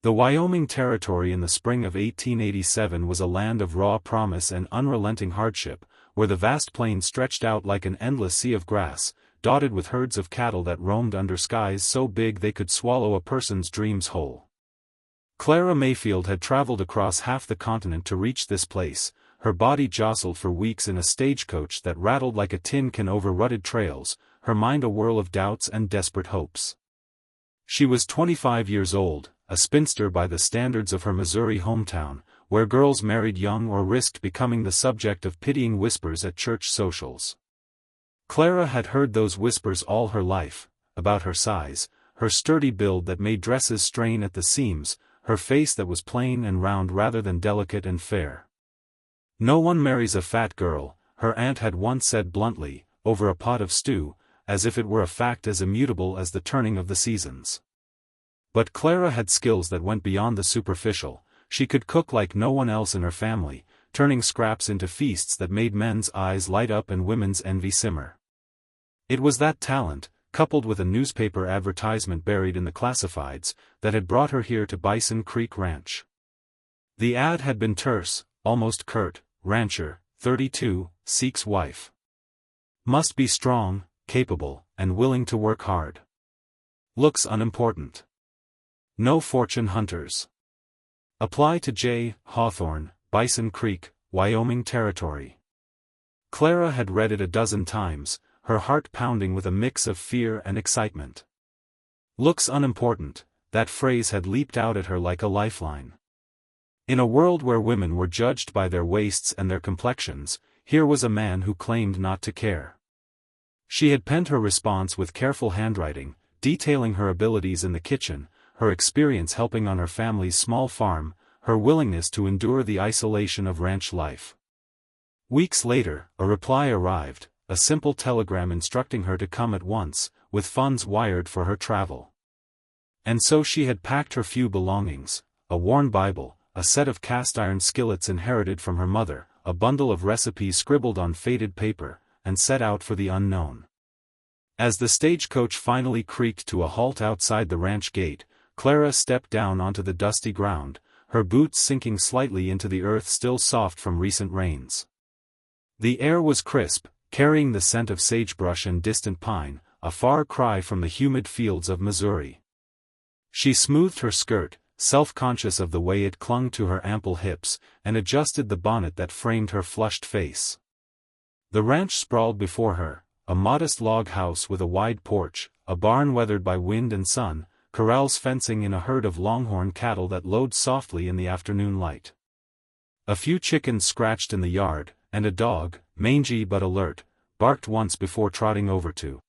The Wyoming Territory in the spring of 1887 was a land of raw promise and unrelenting hardship, where the vast plain stretched out like an endless sea of grass, dotted with herds of cattle that roamed under skies so big they could swallow a person's dreams whole. Clara Mayfield had traveled across half the continent to reach this place, her body jostled for weeks in a stagecoach that rattled like a tin can over rutted trails, her mind a whirl of doubts and desperate hopes. She was 25 years old, a spinster by the standards of her Missouri hometown, where girls married young or risked becoming the subject of pitying whispers at church socials. Clara had heard those whispers all her life, about her size, her sturdy build that made dresses strain at the seams, her face that was plain and round rather than delicate and fair. "No one marries a fat girl," her aunt had once said bluntly, over a pot of stew, as if it were a fact as immutable as the turning of the seasons. But Clara had skills that went beyond the superficial. She could cook like no one else in her family, turning scraps into feasts that made men's eyes light up and women's envy simmer. It was that talent, coupled with a newspaper advertisement buried in the classifieds, that had brought her here to Bison Creek Ranch. The ad had been terse, almost curt: rancher, 32, seeks wife. Must be strong, capable, and willing to work hard. Looks unimportant. No fortune hunters. Apply to J. Hawthorne, Bison Creek, Wyoming Territory. Clara had read it a dozen times, her heart pounding with a mix of fear and excitement. Looks unimportant, that phrase had leaped out at her like a lifeline. In a world where women were judged by their waists and their complexions, here was a man who claimed not to care. She had penned her response with careful handwriting, detailing her abilities in the kitchen, her experience helping on her family's small farm, her willingness to endure the isolation of ranch life. Weeks later, a reply arrived, a simple telegram instructing her to come at once, with funds wired for her travel. And so she had packed her few belongings: a worn Bible, a set of cast-iron skillets inherited from her mother, a bundle of recipes scribbled on faded paper, and set out for the unknown. As the stagecoach finally creaked to a halt outside the ranch gate, Clara stepped down onto the dusty ground, her boots sinking slightly into the earth still soft from recent rains. The air was crisp, carrying the scent of sagebrush and distant pine, a far cry from the humid fields of Missouri. She smoothed her skirt, self-conscious of the way it clung to her ample hips, and adjusted the bonnet that framed her flushed face. The ranch sprawled before her, a modest log house with a wide porch, a barn weathered by wind and sun, corrals fencing in a herd of longhorn cattle that lowed softly in the afternoon light. A few chickens scratched in the yard, and a dog, mangy but alert, barked once before trotting over to